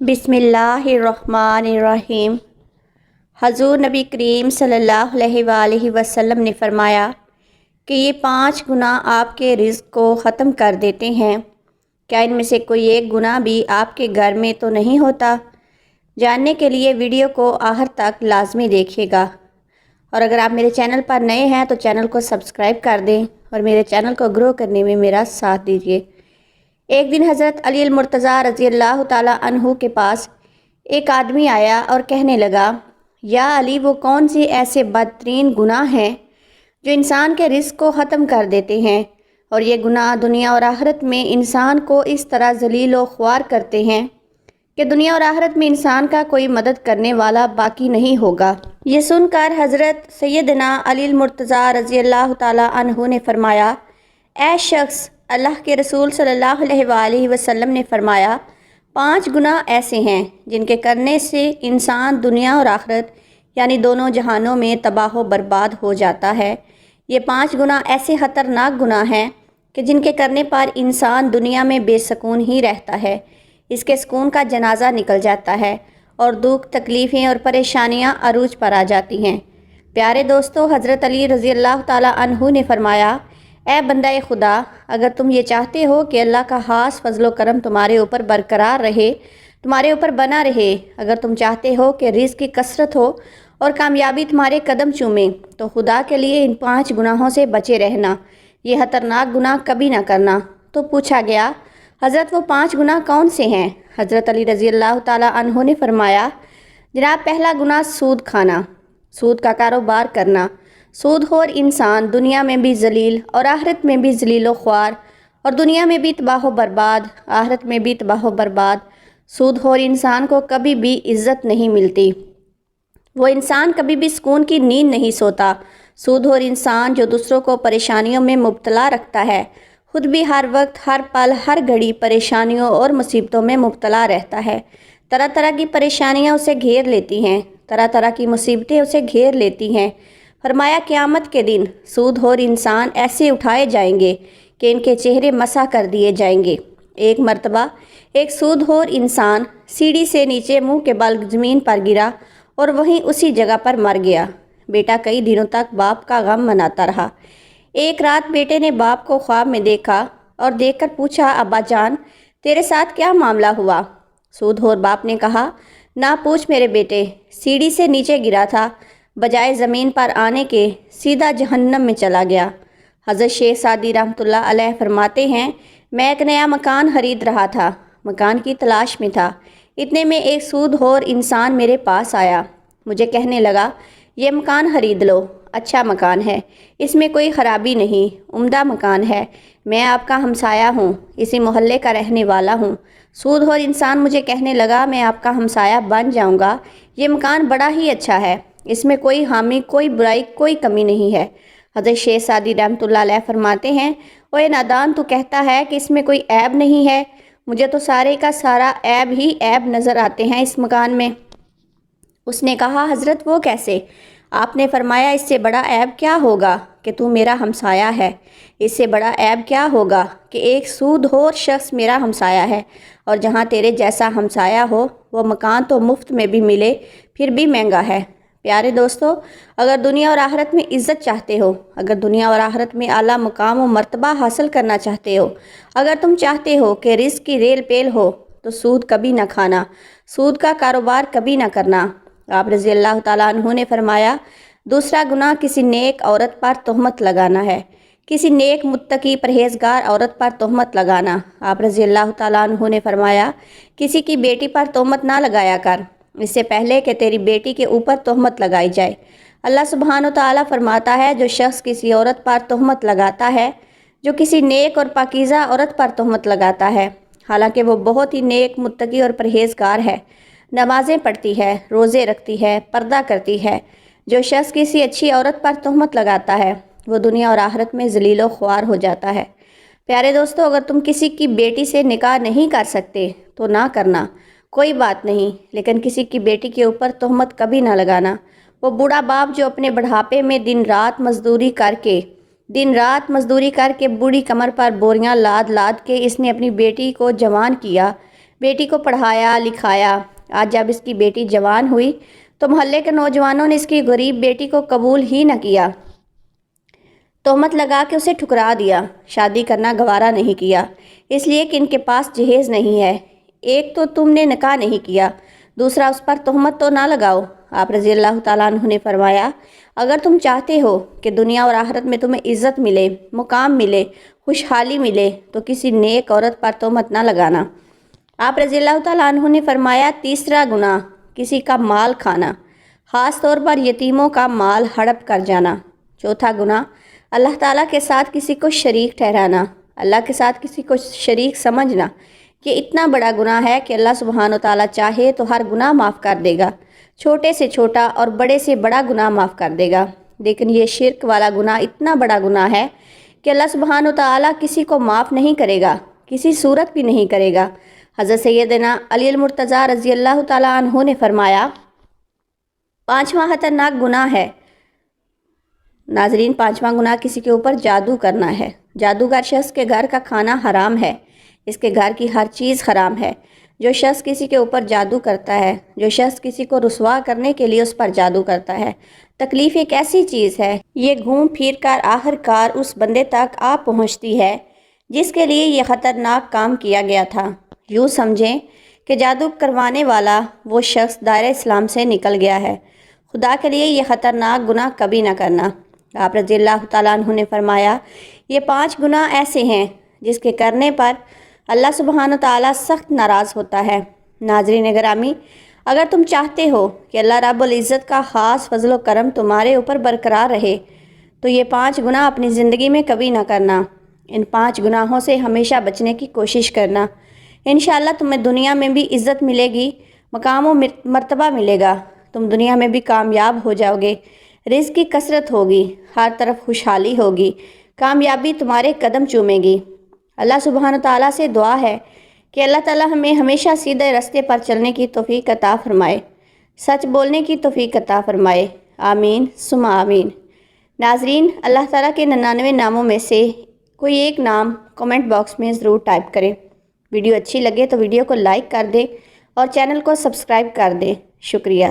बिस्मिल्लाहिर्रहमानिर्रहीम। हजूर नबी करीम सल्लल्लाहु अलैहि वसल्लम ने फरमाया कि ये 5 गुनाह आपके रिज़्क़ को ख़त्म कर देते हैं। क्या इनमें से कोई एक गुनाह भी आपके घर में तो नहीं होता? जानने के लिए वीडियो को आखिर तक लाजमी देखिएगा। और अगर आप मेरे चैनल पर नए हैं तो चैनल को सब्सक्राइब कर दें और मेरे चैनल को ग्रो करने में मेरा साथ दीजिए। एक दिन हज़रत अली मुर्तज़ा रज़ी अल्लाह ताला अन्हु के पास एक आदमी आया और कहने लगा, या अली, वो कौन सी ऐसे बदतरीन गुनाह हैं जो इंसान के रिज़्क़ को ख़त्म कर देते हैं, और ये गुनाह दुनिया और आखिरत में इंसान को इस तरह ज़लील व ख्वार करते हैं कि दुनिया और आखिरत में इंसान का कोई मदद करने वाला बाकी नहीं होगा। ये सुनकर हज़रत सैयदना अली मुर्तज़ा रज़ी अल्लाह ताला अन्हु ने फरमाया, ऐ शख्स, अल्लाह के रसूल सल्लल्लाहु अलैहि वसल्लम ने फरमाया, 5 गुनाह ऐसे हैं जिनके करने से इंसान दुनिया और आखिरत यानी दोनों जहानों में तबाह व बर्बाद हो जाता है। ये 5 गुनाह ऐसे ख़तरनाक गुनाह हैं कि जिनके करने पर इंसान दुनिया में बेसकून ही रहता है, इसके सुकून का जनाजा निकल जाता है और दुख, तकलीफ़ें और परेशानियां अरूज पर आ जाती हैं। प्यारे दोस्तों, हज़रत अली रज़ी अल्लाह ताला अन्हु ने फरमाया, ऐ बंदा खुदा, अगर तुम ये चाहते हो कि अल्लाह का खास फजलो करम तुम्हारे ऊपर बरकरार रहे, तुम्हारे ऊपर बना रहे, अगर तुम चाहते हो कि रिज़्क़ की कसरत हो और कामयाबी तुम्हारे कदम चूमे, तो खुदा के लिए इन 5 गुनाहों से बचे रहना, ये खतरनाक गुनाह कभी ना करना। तो पूछा गया, हज़रत वो 5 गुनाह कौन से हैं? हज़रत अली रज़ी अल्लाह ताला अन्हु ने फरमाया, जनाब, पहला गुनाह सूद खाना, सूद का कारोबार करना। सूदखोर इंसान दुनिया में भी जलील और आखिरत में भी जलील व ख्वार, और दुनिया में भी तबाह व बर्बाद, आखिरत में भी तबाह व बर्बाद। सूदखोर इंसान को कभी भी इज़्ज़त नहीं मिलती, वो इंसान कभी भी सुकून की नींद नहीं सोता। सूदखोर इंसान जो दूसरों को परेशानियों में मुब्तला रखता है, खुद भी हर वक्त, हर पल, हर घड़ी परेशानियों और मुसीबतों में मुब्तला रहता है। तरह तरह की परेशानियाँ उसे घेर लेती हैं, तरह तरह की मुसीबतें उसे घेर लेती हैं। फरमाया, क़यामत के दिन सूदखोर इंसान ऐसे उठाए जाएंगे कि इनके चेहरे मसा कर दिए जाएंगे। एक मर्तबा एक सूदखोर इंसान सीढ़ी से नीचे मुंह के बल ज़मीन पर गिरा और वहीं उसी जगह पर मर गया। बेटा कई दिनों तक बाप का गम मनाता रहा। एक रात बेटे ने बाप को ख्वाब में देखा और देखकर पूछा, अब्बा जान, तेरे साथ क्या मामला हुआ? सूदखोर बाप ने कहा, ना पूछ मेरे बेटे, सीढ़ी से नीचे गिरा था, बजाय ज़मीन पर आने के सीधा जहन्नम में चला गया। हज़रत शेख सादी रहमतुल्लाह अलैह फरमाते हैं, मैं एक नया मकान खरीद रहा था, मकान की तलाश में था। इतने में एक सूदखोर इंसान मेरे पास आया, मुझे कहने लगा, ये मकान खरीद लो, अच्छा मकान है, इसमें कोई ख़राबी नहीं, उम्दा मकान है, मैं आपका हमसाया हूँ, इसी मोहल्ले का रहने वाला हूँ। सूदखोर इंसान मुझे कहने लगा, मैं आपका हमसाया बन जाऊँगा, ये मकान बड़ा ही अच्छा है, इसमें कोई खामी, कोई बुराई, कोई कमी नहीं है। हज़रत शेख सादी रहमतुल्लाह अलैह फरमाते हैं, ओए नादान, तू कहता है कि इसमें कोई ऐब नहीं है, मुझे तो सारे का सारा ऐब ही ऐब नज़र आते हैं इस मकान में। उसने कहा, हज़रत वो कैसे? आपने फरमाया, इससे बड़ा ऐब क्या होगा कि तू मेरा हमसाया है, इससे बड़ा ऐब क्या होगा कि एक सूदखोर शख्स मेरा हमसाया है, और जहाँ तेरे जैसा हमसाया हो वो मकान तो मुफ्त में भी मिले फिर भी महंगा है। प्यारे दोस्तों, अगर दुनिया और आखिरत में इज़्ज़त चाहते हो, अगर दुनिया और आखिरत में आला मुकाम व मर्तबा हासिल करना चाहते हो, अगर तुम चाहते हो कि रिज़्क़ की रेल पेल हो, तो सूद कभी ना खाना, सूद का कारोबार कभी ना करना। आप रज़ी अल्लाह ताला अन्हु ने फरमाया, दूसरा गुनाह किसी नेक औरत पर तोहमत लगाना है, किसी नेक मुत्तकी परहेज़गार औरत पर तोहमत लगाना। आप रज़ी अल्लाह ताला अन्हु ने फरमाया, किसी की बेटी पर तोहमत ना लगाया कर, इससे पहले कि तेरी बेटी के ऊपर तोहमत लगाई जाए। अल्लाह सुब्हान व तआला फरमाता है, जो शख्स किसी औरत पर तोहमत लगाता है, जो किसी नेक और पाकीज़ा औरत पर तोहमत लगाता है, हालांकि वो बहुत ही नेक, मुत्तकी और परहेज़गार है, नमाज़ें पढ़ती है, रोज़े रखती है, पर्दा करती है, जो शख्स किसी अच्छी औरत पर तोहमत लगाता है, वो दुनिया और आखिरत में ज़लील व ख्वार हो जाता है। प्यारे दोस्तों, अगर तुम किसी की बेटी से निकाह नहीं कर सकते तो ना करना, कोई बात नहीं, लेकिन किसी की बेटी के ऊपर तोहमत कभी ना लगाना। वो बूढ़ा बाप जो अपने बुढ़ापे में दिन रात मजदूरी करके बूढ़ी कमर पर बोरियां लाद लाद के इसने अपनी बेटी को जवान किया, بیٹی کو پڑھایا لکھایا۔ آج جب اس کی بیٹی جوان ہوئی تو محلے کے نوجوانوں نے اس کی غریب بیٹی کو قبول ہی نہ کیا، تہمت لگا کے اسے ٹھکرا دیا، شادی کرنا گوارا نہیں کیا، اس لیے کہ ان کے پاس جہیز نہیں ہے۔ ایک تو تم نے نکاح نہیں کیا، دوسرا اس پر تہمت تو نہ لگاؤ۔ آپ رضی اللہ تعالیٰ عنہ نے فرمایا، اگر تم چاہتے ہو کہ دنیا اور آخرت میں تمہیں عزت ملے، مقام ملے، خوشحالی ملے، تو کسی نیک عورت پر تہمت نہ لگانا۔ آپ رضی اللہ تعالیٰ عنہ نے فرمایا، تیسرا گناہ کسی کا مال کھانا، خاص طور پر یتیموں کا مال ہڑپ کر جانا۔ چوتھا گناہ اللہ تعالیٰ کے ساتھ کسی کو شریک ٹھہرانا، اللہ کے ساتھ کسی کو شریک سمجھنا۔ یہ اتنا بڑا گناہ ہے کہ اللہ سبحانہ وتعالیٰ چاہے تو ہر گناہ معاف کر دے گا، چھوٹے سے چھوٹا اور بڑے سے بڑا گناہ معاف کر دے گا، لیکن یہ شرک والا گناہ اتنا بڑا گناہ ہے کہ اللہ سبحانہ وتعالیٰ کسی کو معاف نہیں کرے گا، کسی صورت بھی نہیں کرے گا۔ حضرت سیدنا علی المرتضیٰ رضی اللہ تعالیٰ عنہ نے فرمایا، پانچواں خطرناک گناہ ہے۔ ناظرین، پانچواں گناہ کسی کے اوپر جادو کرنا ہے۔ جادوگر شخص کے گھر کا کھانا حرام ہے، اس کے گھر کی ہر چیز حرام ہے۔ جو شخص کسی کے اوپر جادو کرتا ہے، جو شخص کسی کو رسوا کرنے کے لیے اس پر جادو کرتا ہے، تکلیف ایک ایسی چیز ہے، یہ گھوم پھر کر آخر کار اس بندے تک آ پہنچتی ہے جس کے لیے یہ خطرناک کام کیا گیا تھا۔ یوں سمجھیں کہ جادو کروانے والا وہ شخص دائرہ اسلام سے نکل گیا ہے۔ خدا کے لیے یہ خطرناک گناہ کبھی نہ کرنا۔ آپ رضی اللہ تعالیٰ عنہ نے فرمایا، یہ 5 گناہ ایسے ہیں جس کے کرنے پر اللہ سبحانہ تعالیٰ سخت ناراض ہوتا ہے۔ ناظرین گرامی، اگر تم چاہتے ہو کہ اللہ رب العزت کا خاص فضل و کرم تمہارے اوپر برقرار رہے تو یہ 5 گناہ اپنی زندگی میں کبھی نہ کرنا۔ ان 5 گناہوں سے ہمیشہ بچنے کی کوشش کرنا۔ انشاءاللہ تمہیں دنیا میں بھی عزت ملے گی، مقام و مرتبہ ملے گا، تم دنیا میں بھی کامیاب ہو جاؤ گے، رزق کی کثرت ہوگی، ہر طرف خوشحالی ہوگی، کامیابی تمہارے قدم چومے گی۔ اللہ سبحانہ تعالیٰ سے دعا ہے کہ اللہ تعالیٰ ہمیں ہمیشہ سیدھے راستے پر چلنے کی توفیق عطا فرمائے، سچ بولنے کی توفیق عطا فرمائے، آمین ثم آمین۔ ناظرین، اللہ تعالیٰ کے 99 ناموں میں سے کوئی ایک نام کمنٹ باکس میں ضرور ٹائپ کریں۔ ویڈیو اچھی لگے تو ویڈیو کو لائک کر دیں اور چینل کو سبسکرائب کر دیں۔ شکریہ۔